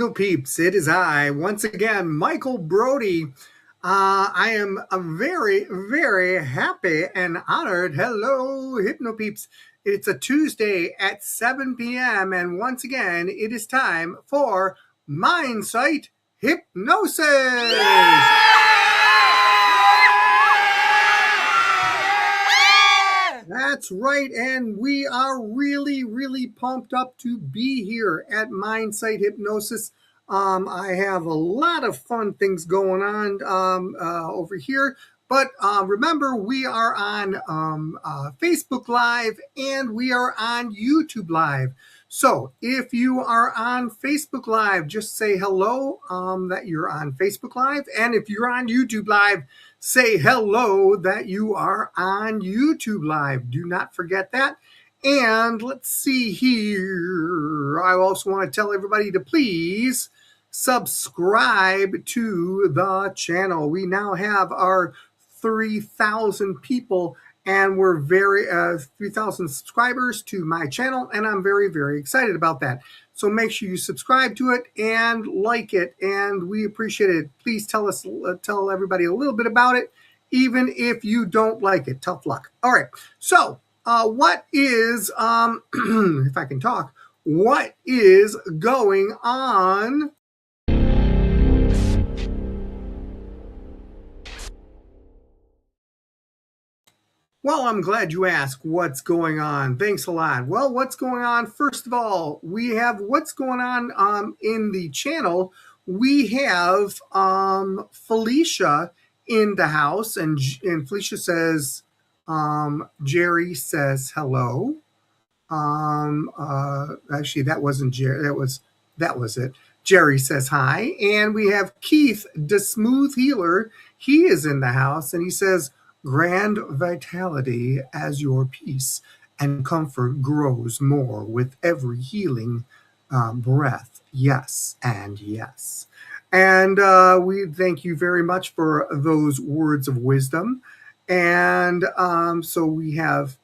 Hypnopeeps, it is I, once again, Michael Brody. I am very, very happy and honored. Hello, Hypnopeeps. It's a Tuesday at 7 p.m. And once again, it is time for Mindsight Hypnosis. That's right, and we are really, really pumped up to be here at Mindsight Hypnosis. I have a lot of fun things going on over here, but remember, we are on Facebook Live and we are on YouTube Live. So if you are on Facebook Live, just say hello that you're on Facebook Live, and if you're on YouTube Live, say hello that you are on YouTube Live. Do not forget that. And let's see here. I also want to tell everybody to please subscribe to the channel. We now have our 3,000 people and we're 3,000 subscribers to my channel, and I'm very, very excited about that. So make sure you subscribe to it and like it, and we appreciate it. Please tell everybody a little bit about it, even if you don't like it. Tough luck. All right. So what is, if I can talk, what is going on? Well, I'm glad you asked what's going on. Thanks a lot. Well, what's going on? First of all, we have what's going on in the channel. We have Felicia in the house, and Felicia says, Jerry says hello. Actually, that wasn't Jerry. That was it. Jerry says hi. And we have Keith, the Smooth Healer. He is in the house, and he says, grand vitality as your peace and comfort grows more with every healing breath. Yes, and yes. And we thank you very much for those words of wisdom. And so we have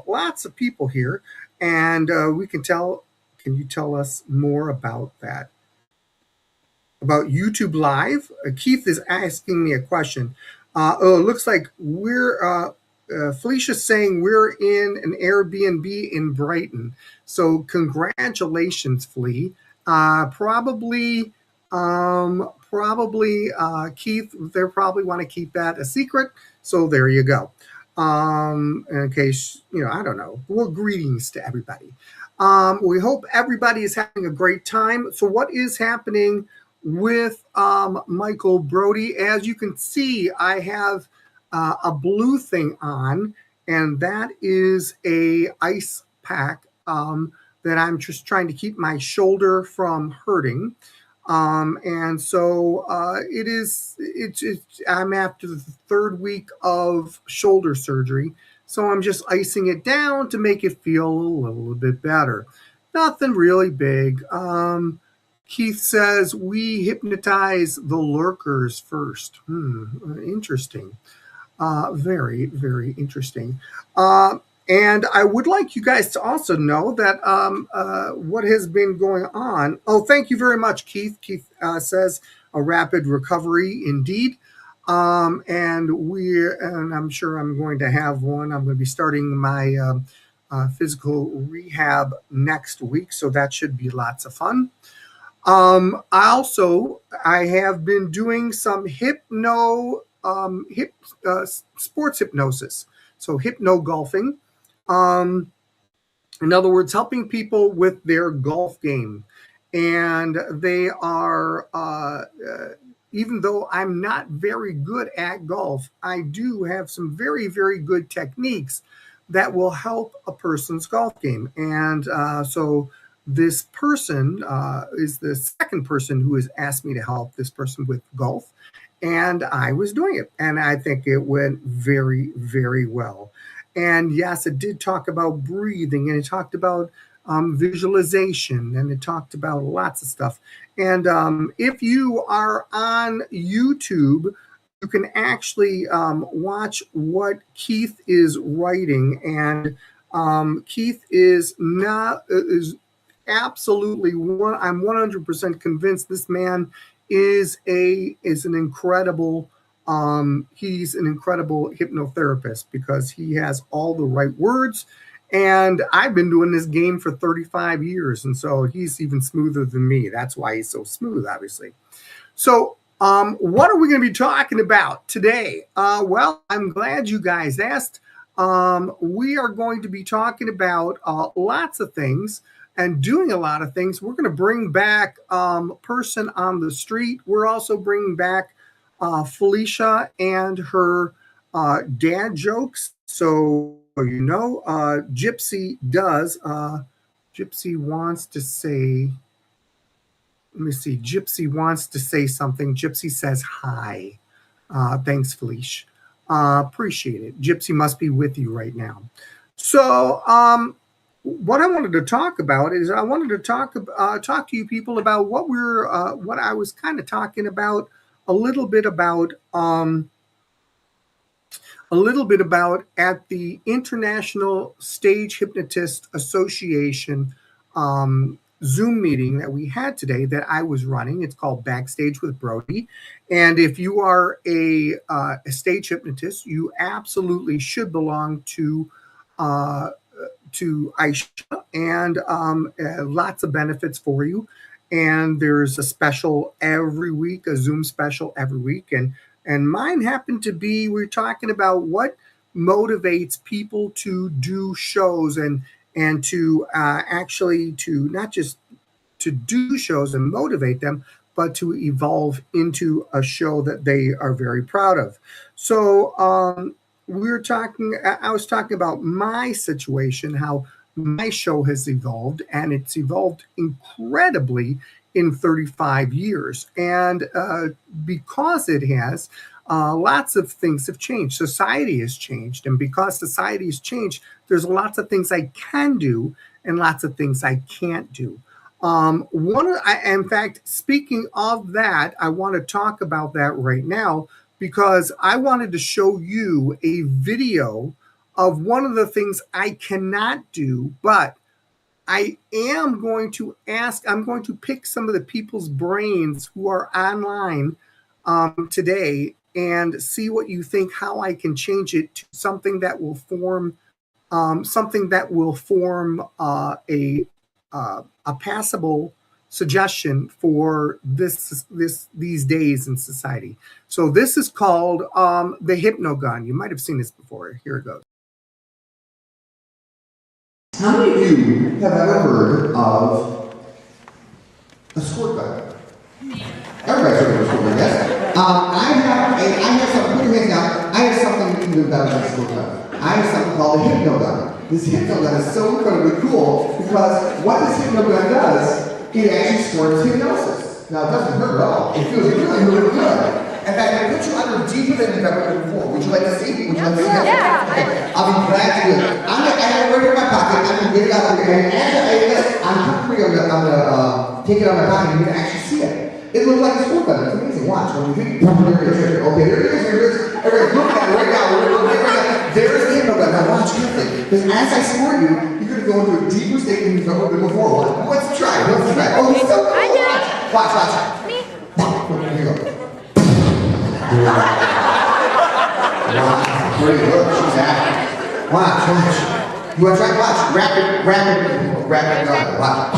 lots of people here, and we can tell. Can you tell us more about that? About YouTube Live? Keith is asking me a question. It looks like we're Felicia's saying we're in an Airbnb in Brighton. So congratulations, Flea. Probably Keith, they probably want to keep that a secret. So there you go. In case, I don't know. Well, greetings to everybody. We hope everybody is having a great time. So what is happening with Michael Brody? As you can see, I have a blue thing on, and that is a ice pack that I'm just trying to keep my shoulder from hurting. And so I'm after the third week of shoulder surgery. So I'm just icing it down to make it feel a little bit better. Nothing really big. Keith says, we hypnotize the lurkers first. Interesting. Very, very interesting. And I would like you guys to also know that what has been going on. Oh, thank you very much, Keith. Keith says, a rapid recovery indeed. And I'm sure I'm going to have one. I'm going to be starting my physical rehab next week, so that should be lots of fun. I have been doing some sports hypnosis, so hypno golfing. In other words, helping people with their golf game. And they are, even though I'm not very good at golf, I do have some very, very good techniques that will help a person's golf game. And so this person is the second person who has asked me to help this person with golf. And I was doing it. And I think it went very, very well. And yes, it did talk about breathing, and it talked about visualization, and it talked about lots of stuff. And if you are on YouTube, you can actually watch what Keith is writing. And Keith is absolutely I'm 100% convinced this man is an incredible he's an incredible hypnotherapist because he has all the right words. And I've been doing this game for 35 years, and so he's even smoother than me. That's why he's so smooth, obviously. So, what are we going to be talking about today? Well, I'm glad you guys asked. We are going to be talking about lots of things and doing a lot of things. We're going to bring back Person on the Street. We're also bringing back Felicia and her dad jokes. So, Gypsy does. Gypsy wants to say, let me see. Gypsy wants to say something. Gypsy says hi. Thanks, Felicia. Appreciate it. Gypsy must be with you right now. So, what I wanted to talk about is I wanted to talk to you people about what I was kind of talking about a little bit about at the International Stage Hypnotist Association Zoom meeting that we had today that I was running. It's called Backstage with Brody. And if you are a stage hypnotist, you absolutely should belong to Aisha, and lots of benefits for you. And there's a special every week, a Zoom special every week. And mine happened to be, we're talking about what motivates people to do shows and to actually to not just to do shows and motivate them, but to evolve into a show that they are very proud of. So I was talking about my situation, how my show has evolved, and it's evolved incredibly in 35 years. And because it has, lots of things have changed. Society has changed. And because society has changed, there's lots of things I can do and lots of things I can't do. In fact, speaking of that, I want to talk about that right now because I wanted to show you a video of one of the things I cannot do, but I am going to I'm going to pick some of the people's brains who are online today and see what you think, how I can change it to something that will form a passable suggestion for these days in society. So this is called the Hypnogun. You might have seen this before. Here it goes. How many of you have ever heard of a squirt gun? Everybody's heard of a squirt gun, yes? I have something, put your hands down. I have something even better than a squirt gun. I have something called a Hypnogun. This Hypnogun is so incredibly cool because what this Hypnogun does, it actually squirts hypnosis. Now it doesn't hurt at all. It feels really, really good. In fact, it puts you under deeper than you've ever been before. Would you like to see? Would you like to see? Yeah. Okay. I'll be glad to do it. I have it right in my pocket. I'm going to get it out there. And as I'm free, I'm going to take it out of my pocket and you can actually see it. It looks like a squirt gun. It's amazing. Watch. When you hit it, okay, there it is. Everybody, look at it right now. There's the Hypnogun. Now watch carefully. Because as I squirt you, you're going to go into a deeper state than you've ever been before. Let's try. Oh, he's so cool. Watch. Me. Here you go. Wow. Pretty good. She's happy. Watch. You want to try? Watch. Rapid gun. Watch. Watch.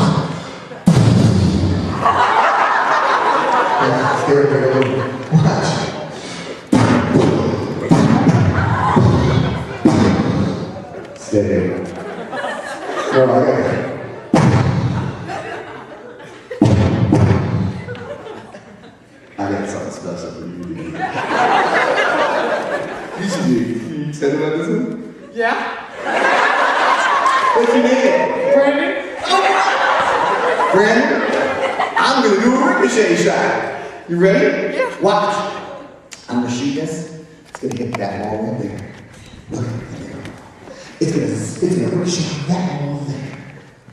Steady. Girl, okay. I got something special for you. You should do. Can you tell me about this one? Yeah. What's your name? Brandon. Brandon? I'm gonna do a ricochet shot. You ready? Yeah. Watch. I'm gonna shoot this. It's gonna hit that wall right there. Look, there. It's gonna ricochet that wall there.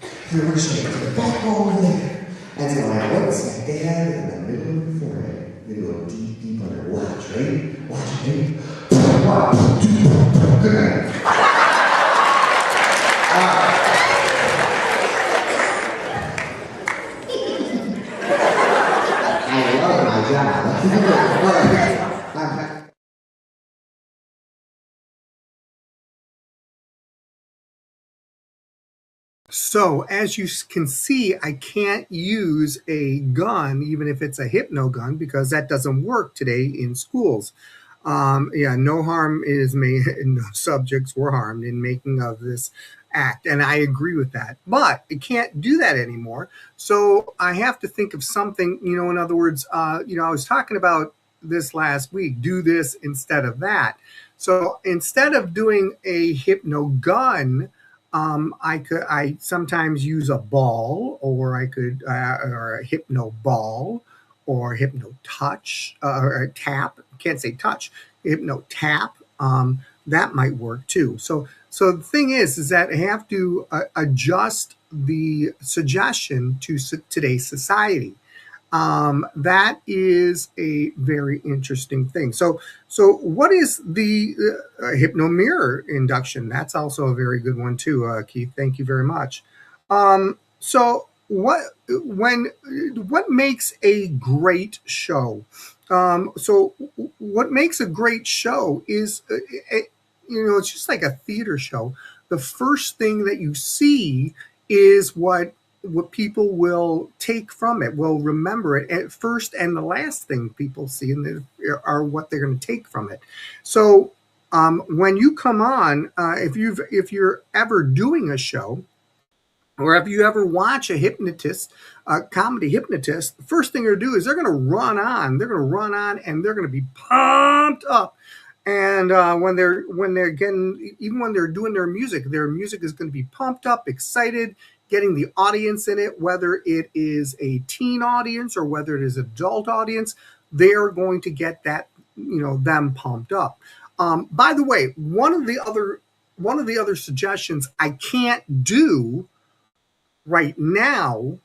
It's gonna ricochet to that wall over there. And it's gonna land right smack dead in the middle of the forehead. You're gonna go deep under. Watch, ready? Watch, ready? 1, 2, good. So as you can see, I can't use a gun, even if it's a hypno gun, because that doesn't work today in schools. Yeah, no harm is made, no subjects were harmed in making of this act, and I agree with that. But it can't do that anymore, so I have to think of something. In other words, I was talking about this last week. Do this instead of that. So instead of doing a hypno gun, I sometimes use a ball, or I could or a hypno ball, or hypno touch, or a tap. Can't say touch. Hypno tap. That might work too. So the thing is that I have to adjust the suggestion to today's society. That is a very interesting thing. So what is the hypno mirror induction? That's also a very good one too, Keith. Thank you very much. So what makes a great show? So what makes a great show is, it's just like a theater show. The first thing that you see is what people will take from it, will remember it at first, and the last thing people see are what they're going to take from it. So when you come on, if you're ever doing a show, or if you ever watch a hypnotist, a comedy hypnotist, the first thing they're going to do is they're going to run on. They're going to run on, and they're going to be pumped up. And when they're getting, even when they're doing their music is going to be pumped up, excited, getting the audience in it, whether it is a teen audience or whether it is adult audience, they are going to get that, them pumped up. By the way, one of the other suggestions I can't do right now,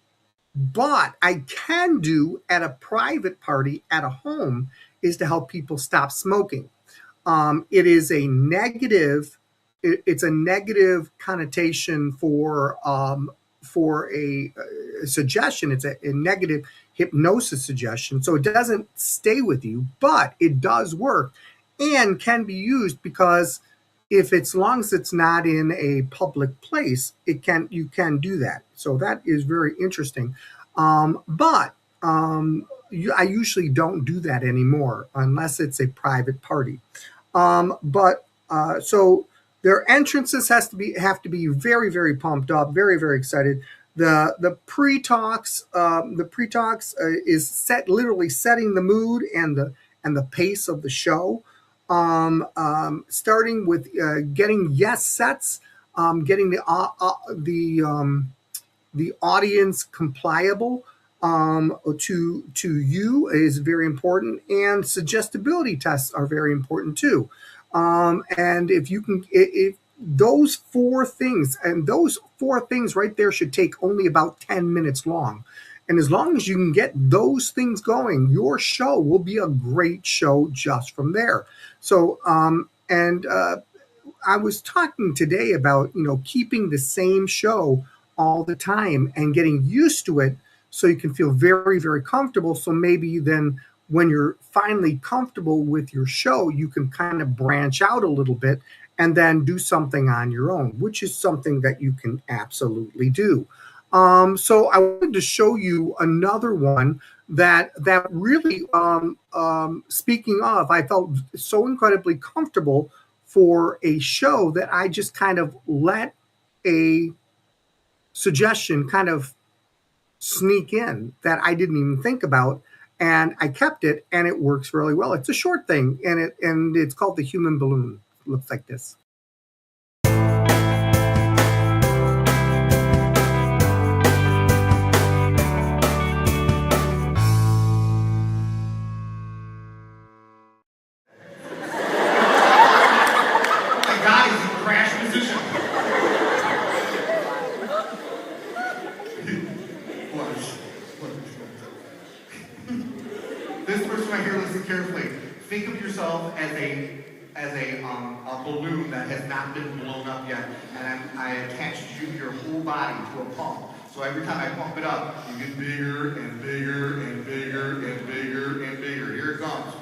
but I can do at a private party at a home, is to help people stop smoking. It is a negative. It's a negative connotation for a suggestion. It's a negative hypnosis suggestion, so it doesn't stay with you, but it does work and can be used, because if it's, long as it's not in a public place, you can do that. So that is very interesting. But I usually don't do that anymore unless it's a private party. But so their entrances have to be very, very pumped up, very, very excited. The pre-talks is literally setting the mood and the pace of the show. Starting with getting yes sets, getting the audience compliable to you is very important, and suggestibility tests are very important too. And if you can, if those four things, and those four things right there should take only about 10 minutes long. And as long as you can get those things going, your show will be a great show just from there. So, and I was talking today about, keeping the same show all the time and getting used to it, so you can feel very, very comfortable. So maybe then when you're finally comfortable with your show, you can kind of branch out a little bit and then do something on your own, which is something that you can absolutely do. So I wanted to show you another one that really, speaking of, I felt so incredibly comfortable for a show that I just kind of let a suggestion kind of sneak in that I didn't even think about, and I kept it, and it works really well. It's a short thing, and it's called the human balloon. It looks like this. My God, he's a crash musician. This person right here, listen carefully. Think of yourself as a balloon that has not been blown up yet, and I attached your whole body to a pump. So every time I pump it up, you get bigger and bigger and bigger and bigger and bigger. Here it comes.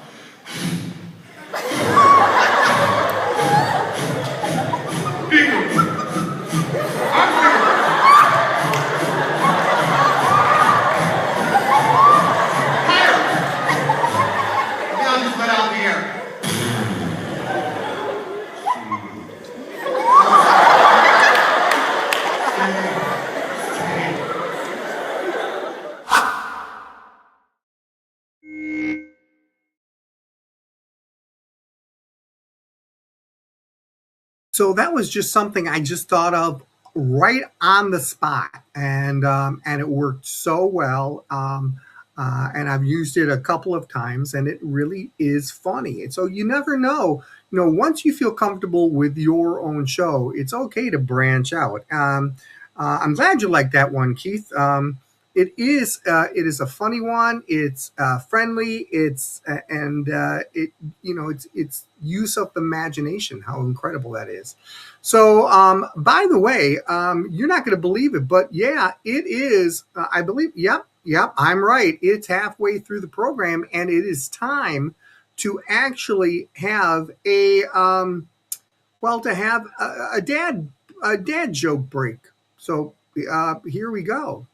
Bigger. I'm bigger. So that was just something I just thought of right on the spot, and it worked so well. And I've used it a couple of times, and it really is funny. And so you never know. Once you feel comfortable with your own show, it's okay to branch out. I'm glad you like that one, Keith. It is a funny one. It's friendly. It's use of the imagination. How incredible that is. So, by the way, you're not going to believe it, but yeah, it is. I believe. Yep, I'm right. It's halfway through the program, and it is time to actually have a dad joke break. So here we go.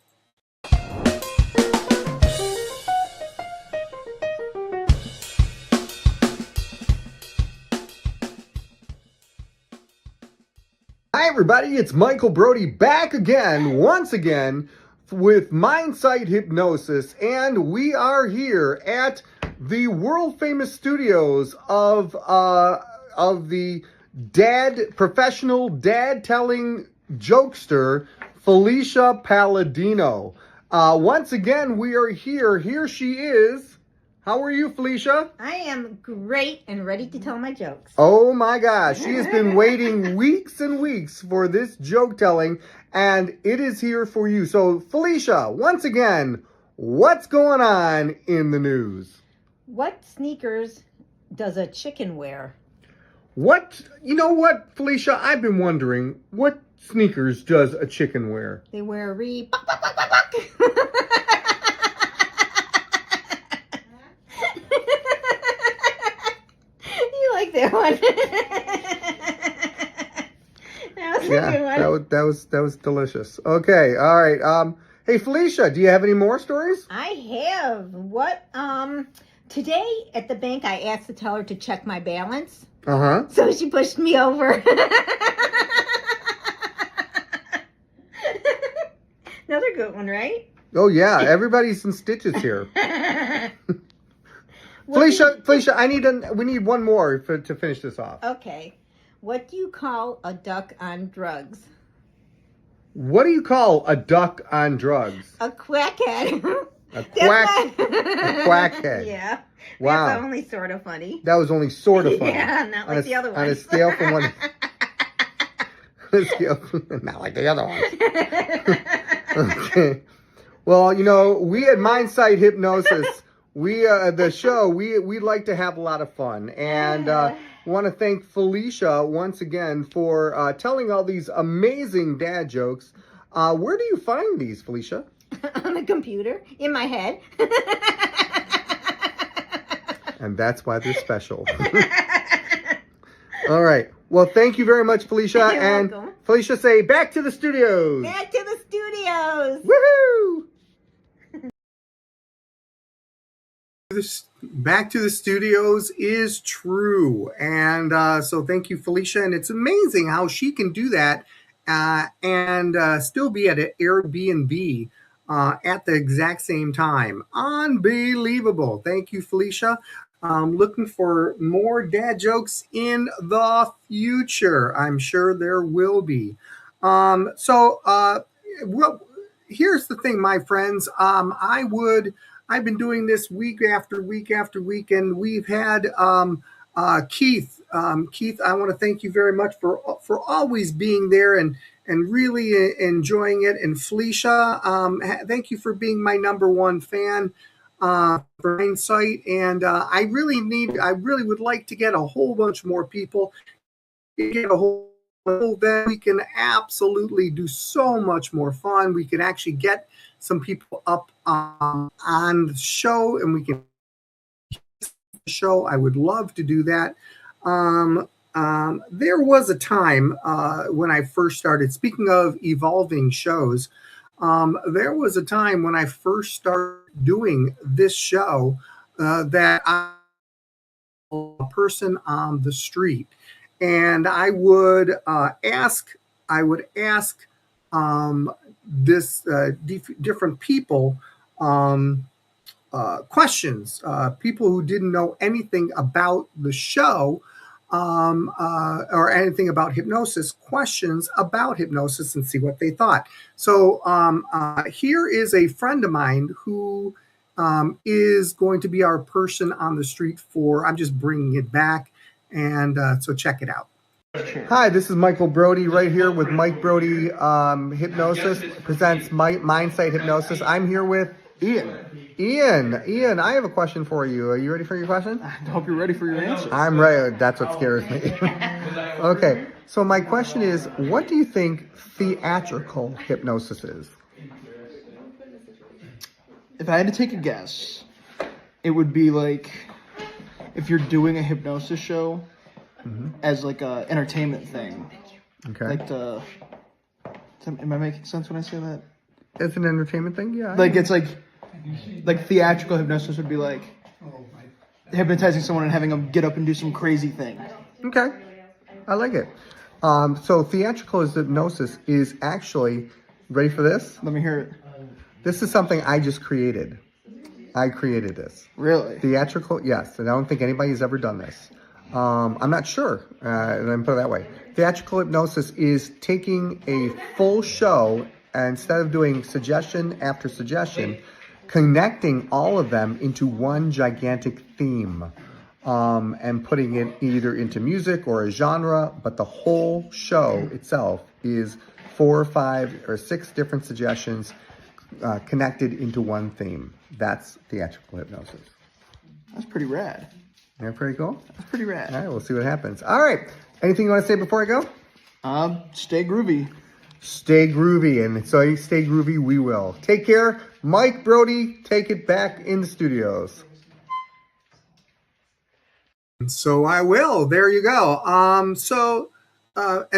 Hi, everybody. It's Michael Brody back once again, with Mindsight Hypnosis, and we are here at the world famous studios of the professional dad telling jokester Felicia Palladino. Once again, we are here. Here she is. How are you, Felicia? I am great and ready to tell my jokes. Oh my gosh, she has been waiting weeks and weeks for this joke telling, and it is here for you. So, Felicia, once again, what's going on in the news? What sneakers does a chicken wear? You know what, Felicia, I've been wondering, what sneakers does a chicken wear? They wear You like that one? That was a good one. That was delicious. Okay, all right. Hey, Felicia, do you have any more stories? I have. Today at the bank, I asked the teller to check my balance. Uh-huh. So she pushed me over. Another good one, right? Oh, yeah. Everybody's in stitches here. Felicia, we need one more to finish this off. Okay. What do you call a duck on drugs? What do you call a duck on drugs? A quackhead. A quackhead. Yeah. Wow. That's only sort of funny. That was only sort of funny. Yeah, not like the other one. On a scale from one... Not like the other one. Okay. Well, we at Mindsight Hypnosis, we like to have a lot of fun, and want to thank Felicia once again for telling all these amazing dad jokes. Where do you find these, Felicia? On the computer, in my head. And that's why they're special. All right. Well, thank you very much, Felicia. You're and welcome. Felicia, say back to the studios. Back to the studios. Woohoo! Back to the studios is true. And so thank you, Felicia. And it's amazing how she can do that and still be at an Airbnb at the exact same time. Unbelievable. Thank you, Felicia. Looking for more dad jokes in the future. I'm sure there will be. Here's the thing, my friends. I've been doing this week after week after week, and we've had Keith. Keith, I want to thank you very much for always being there and really enjoying it. And Felicia, thank you for being my number one fan for Mindsight. And I really would like to get a whole bunch more people. Then we can absolutely do so much more fun. We can actually get some people up on the show, and we can show. I would love to do that. There was a time when I first started, speaking of evolving shows, there was a time when I first started doing this show that I was a person on the street, and I would ask different people questions, people who didn't know anything about the show, or anything about hypnosis, questions about hypnosis and see what they thought. So here is a friend of mine who is going to be our person on the street for, I'm just bringing it back. And so check it out. Hi, this is Michael Brody right here with Mike Brody Hypnosis presents Mindsight Hypnosis. I'm here with Ian, Ian, I have a question for you. Are you ready for your question? I hope you're ready for your answer. I'm ready. That's what scares me. Okay, so my question is, what do you think theatrical hypnosis is? If I had to take a guess, it would be like if you're doing a hypnosis show as like a entertainment thing. Okay. Like am I making sense when I say that? It's an entertainment thing? Yeah. Like it's like theatrical hypnosis would be like hypnotizing someone and having them get up and do some crazy thing. Okay. I like it. So theatrical hypnosis is actually, ready for this? Let me hear it. This is something I just created. I created this. Really? Theatrical, yes. And I don't think anybody's ever done this. I'm not sure. Let me put it that way. Theatrical hypnosis is taking a full show, and instead of doing suggestion after suggestion, connecting all of them into one gigantic theme, and putting it either into music or a genre, but the whole show itself is 4 or 5 or 6 different suggestions connected into one theme. That's theatrical hypnosis. That's pretty rad. Isn't that pretty cool? That's pretty rad. All right, we'll see what happens. All right. Anything you want to say before I go? Stay groovy. Stay groovy, and so you stay groovy, we will. Take care. Mike Brody, take it back in the studios. So I will. There you go. And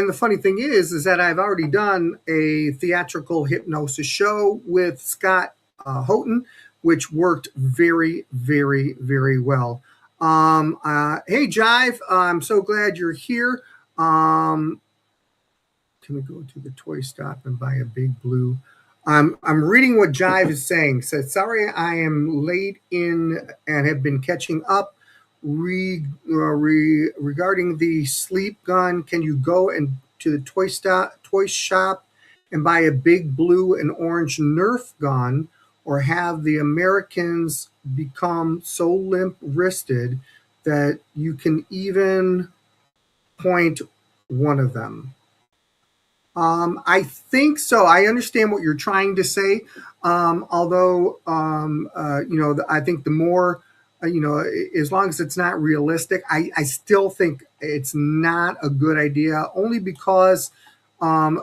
the funny thing is that I've already done a theatrical hypnosis show with Scott Houghton, which worked very, very, very well. Hey, Jive, I'm so glad you're here. Can we go to the toy stop and buy a big blue? I'm reading what Jive is saying. Said, sorry, I am late in and have been catching up. Regarding the sleep gun, can you go and to the toy shop and buy a big blue and orange Nerf gun, or have the Americans become so limp-wristed that you can even point one of them? I think so. I understand what you're trying to say. Although, I think the more, as long as it's not realistic, I still think it's not a good idea, only because I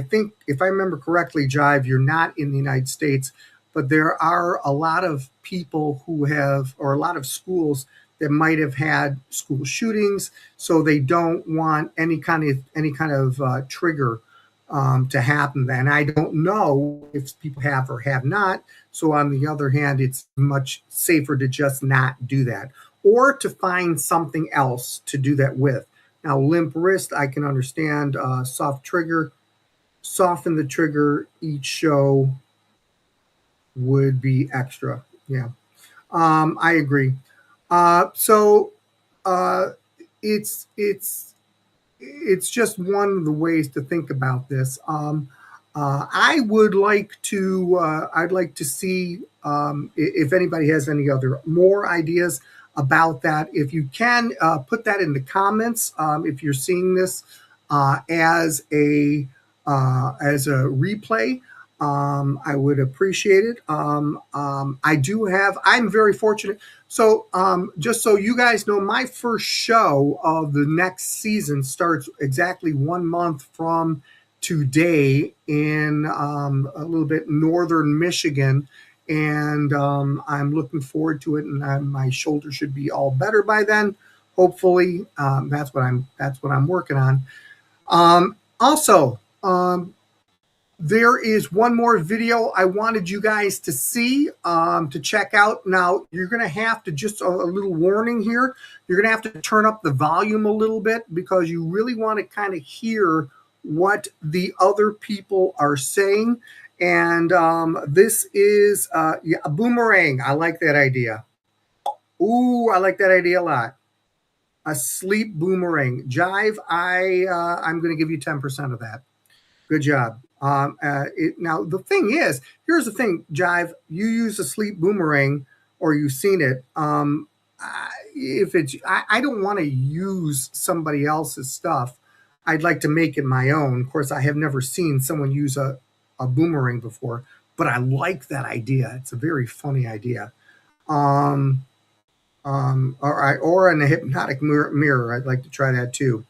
think if I remember correctly, Jive, you're not in the United States, but there are a lot of people or a lot of schools that might have had school shootings, so they don't want any kind of trigger to happen. And I don't know if people have or have not. So on the other hand, it's much safer to just not do that, or to find something else to do that with. Now, limp wrist, I can understand. Soft trigger, soften the trigger each show would be extra. Yeah, I agree. It's just one of the ways to think about this. I'd like to see if anybody has any other more ideas about that. If you can put that in the comments, if you're seeing this as a replay. I would appreciate it. I'm very fortunate. So just so you guys know, my first show of the next season starts exactly 1 month from today in a little bit northern Michigan. And I'm looking forward to it. And my shoulder should be all better by then. Hopefully, that's what I'm working on. Also, there is one more video I wanted you guys to see, to check out. Now, you're going to have to, just a little warning here, you're going to have to turn up the volume a little bit, because you really want to kind of hear what the other people are saying. And this is a boomerang. I like that idea. Ooh, I like that idea a lot. A sleep boomerang. Jive, I'm going to give you 10% of that. Good job. Now the thing is, here's the thing, Jive. You use a sleep boomerang, or you've seen it. If it's, I don't want to use somebody else's stuff. I'd like to make it my own. Of course, I have never seen someone use a boomerang before, but I like that idea. It's a very funny idea. Um, or in a hypnotic mirror. I'd like to try that too.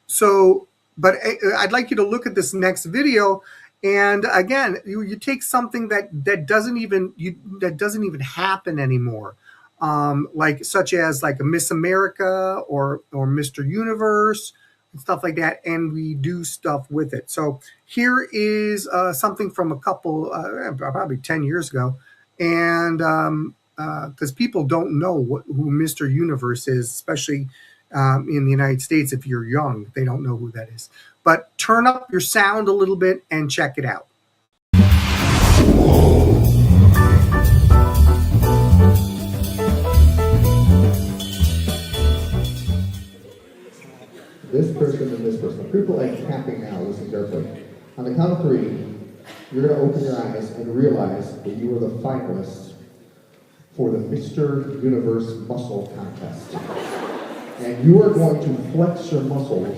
So, but I'd like you to look at this next video. And again, you take something that doesn't even happen anymore, like such as like a Miss America or Mr. Universe and stuff like that, and we do stuff with it. So here is something from a couple, probably 10 years ago, and because people don't know who Mr. Universe is, especially in the United States. If you're young, they don't know who that is. But turn up your sound a little bit and check it out. This person and this person. People like tapping now, listen carefully. On the count of 3, you're going to open your eyes and realize that you are the finalist for the Mr. Universe Muscle Contest. And you are going to flex your muscles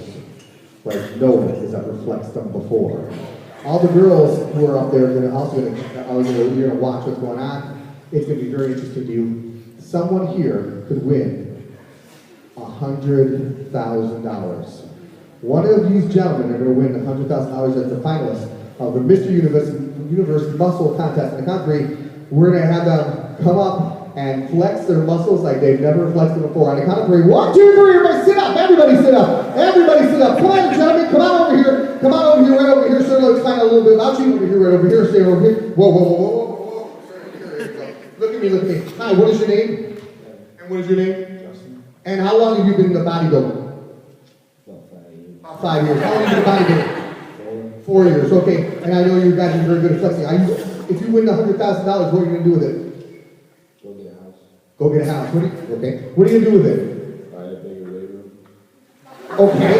like no one has ever flexed them before. All the girls who are up there are you're going to watch what's going on. It's going to be very interesting to you. Someone here could win $100,000. One of these gentlemen are going to win $100,000 as the finalist of the Mr. Universe Muscle Contest. In the count of 3, we're going to have them come up and flex their muscles like they've never flexed them before. On the count of 3, 1, 2, 3, everybody sit up, everybody sit up, everybody sit up. Come on, gentlemen, come on over here, right over here, sir. Let's find out a little bit about you over here, right over here, stay over here. Whoa. There you go. Look at me. Hi, what is your name? And what is your name? Justin. And how long have you been in the bodybuilding? About 5 years. How long have you been bodybuilding? 4 years, okay. And I know you guys are very good at flexing. If you win $100,000, what are you going to do with it? Go get a house. What are you going to do with it? Buy a bigger weight room. Okay.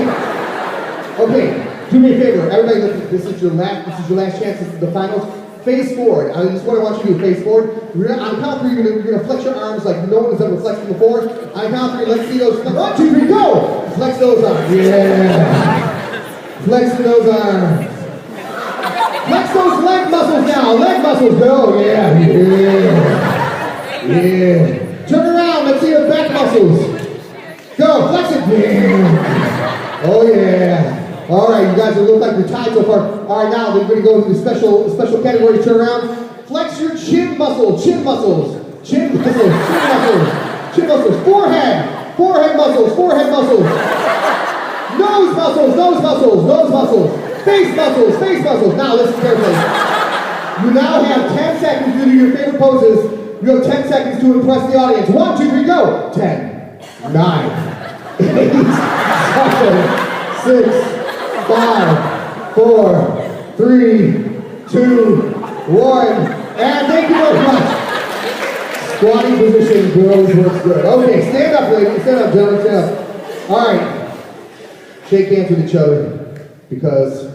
Do me a favor. Everybody, listen. This is your last chance. This is the finals. Face forward. This is what I want you to do. Face forward. On the count of 3, you're going to flex your arms like no one has ever flexed them before. On the count of 3, let's see those. 1, 2, 3, go! Flex those arms. Yeah. Flexing those arms. Flex those leg muscles now. Leg muscles. Go. Yeah. Turn around, let's see your back muscles. Go, flex it. Yeah. Oh yeah. All right, you guys look like you're tied so far. All right, now we're going to go to the special category. Turn around. Flex your chin muscles. Forehead muscles. Nose muscles. Face muscles. Now listen carefully. You now have 10 seconds to do your favorite poses. You have 10 seconds to impress the audience. 1, 2, 3, go. 10, 9, 8, 7, 6, 5, 4, 3, 2, 1. And thank you very much. Squatting position, girls, works good. Okay, stand up, ladies. Stand up, gentlemen. Stand up. All right. Shake hands with each other because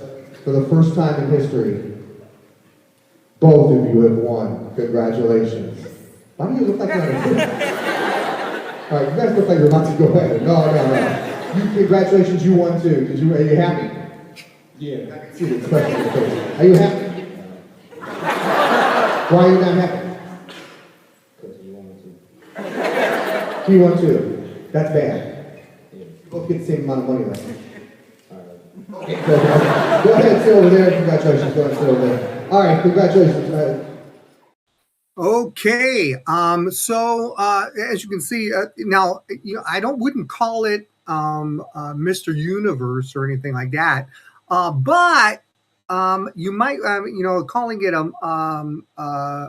for the first time in history, both of you have won. Congratulations. Why do you look like you're on a All right, you guys look like you're about to go ahead. No. Congratulations, you won too. Are you happy? Yeah. I can see the expression on your face. Are you happy? Why are you not happy? Because you wanted to. He won too. That's bad. Yeah. You both get the same amount of money left. All right. Okay. Go ahead, sit over there. Congratulations. Go ahead, sit over there. All right, congratulations. Okay, so as you can see, now I wouldn't call it Mr. Universe or anything like that, but you might calling it a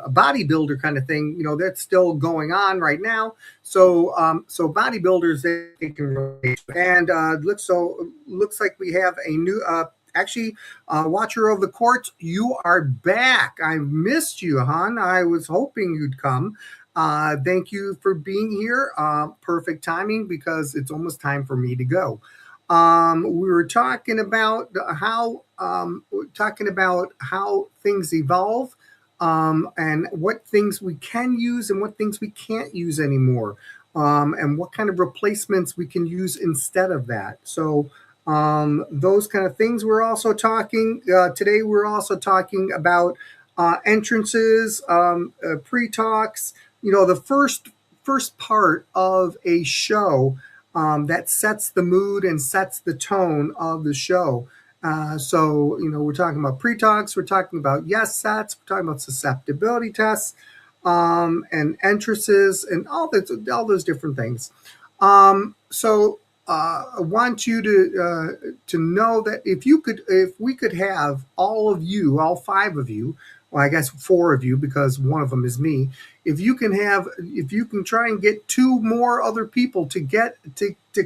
bodybuilder kind of thing. That's still going on right now. So bodybuilders they can relate, and looks like we have a new. Actually, Watcher of the Courts, you are back. I missed you, hon. I was hoping you'd come. Thank you for being here. Perfect timing because it's almost time for me to go. We were talking about how things evolve, and what things we can use and what things we can't use anymore, and what kind of replacements we can use instead of that. So those kind of things. We're also talking today. We're also talking about entrances, pre-talks. The first part of a show that sets the mood and sets the tone of the show. So we're talking about pre-talks, we're talking about yes sets, we're talking about susceptibility tests, and entrances, and all those different things. So I want you to know that if we could have all of you, all five of you, well, I guess four of you because one of them is me. If you can try and get two more other people to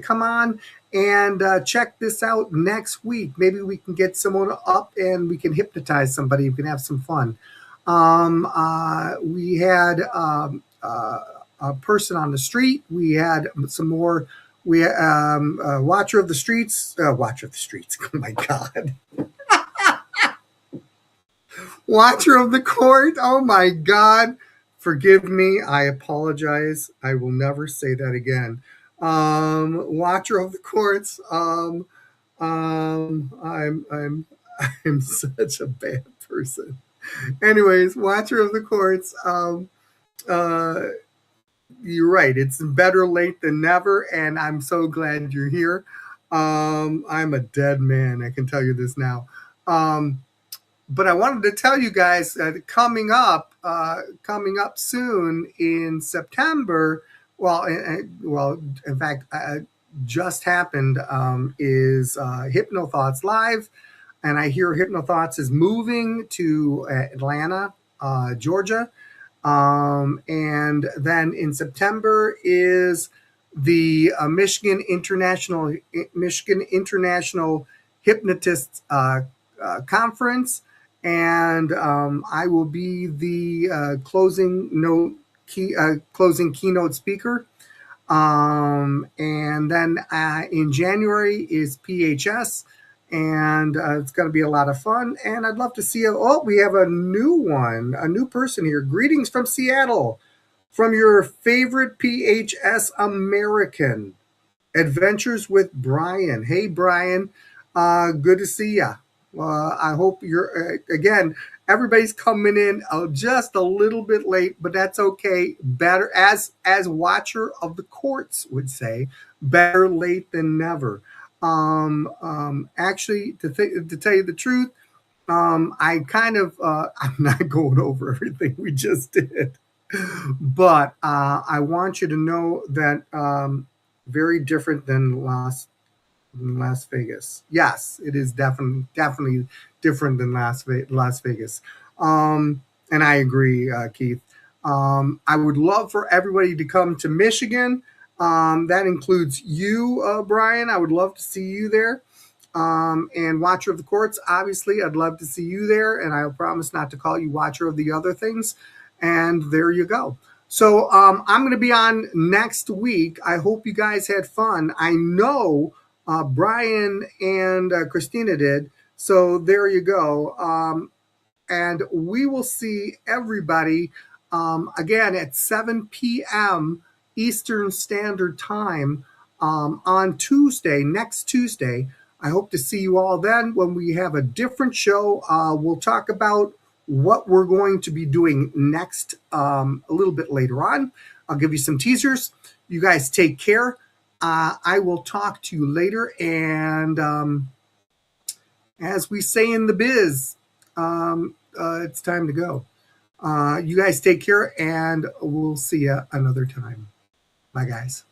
come on and check this out next week, maybe we can get someone up and we can hypnotize somebody. We can have some fun. We had a person on the street. We had some more. We watcher of the streets. Watcher of the streets. Oh my God. Watcher of the court. Oh my God. Forgive me. I apologize. I will never say that again. Watcher of the courts. I'm I'm such a bad person. Anyways, watcher of the courts. Uh, you're right. It's better late than never, and I'm so glad you're here. I'm a dead man. I can tell you this now. But I wanted to tell you guys that coming up soon in September. In fact, just happened is Hypnothoughts Live, and I hear Hypnothoughts is moving to Atlanta, Georgia. And then in September is the Michigan International Hypnotists Conference, and I will be the closing keynote speaker. And then in January is PHS, and it's going to be a lot of fun. And I'd love to see you. Oh, we have a new person here. Greetings from Seattle, from your favorite PHS American, Adventures with Brian. Hey, Brian, good to see you. I hope you're again. Everybody's coming in just a little bit late, but that's okay. Better, as watcher of the courts would say, better late than never. Actually, to tell you the truth, I kind of I'm not going over everything we just did, but I want you to know that very different than Las Vegas. Yes, it is definitely different than Las Vegas. And I agree, Keith. I would love for everybody to come to Michigan. That includes you, Brian. I would love to see you there. And Watcher of the Courts, obviously, I'd love to see you there. And I'll promise not to call you Watcher of the other things. And there you go. So I'm going to be on next week. I hope you guys had fun. I know Brian and Christina did. So there you go. And we will see everybody again at 7 p.m. Eastern Standard Time on Tuesday, next Tuesday. I hope to see you all then when we have a different show. We'll talk about what we're going to be doing next a little bit later on. I'll give you some teasers. You guys take care. I will talk to you later. And as we say in the biz, it's time to go. You guys take care, and we'll see you another time. Bye, guys.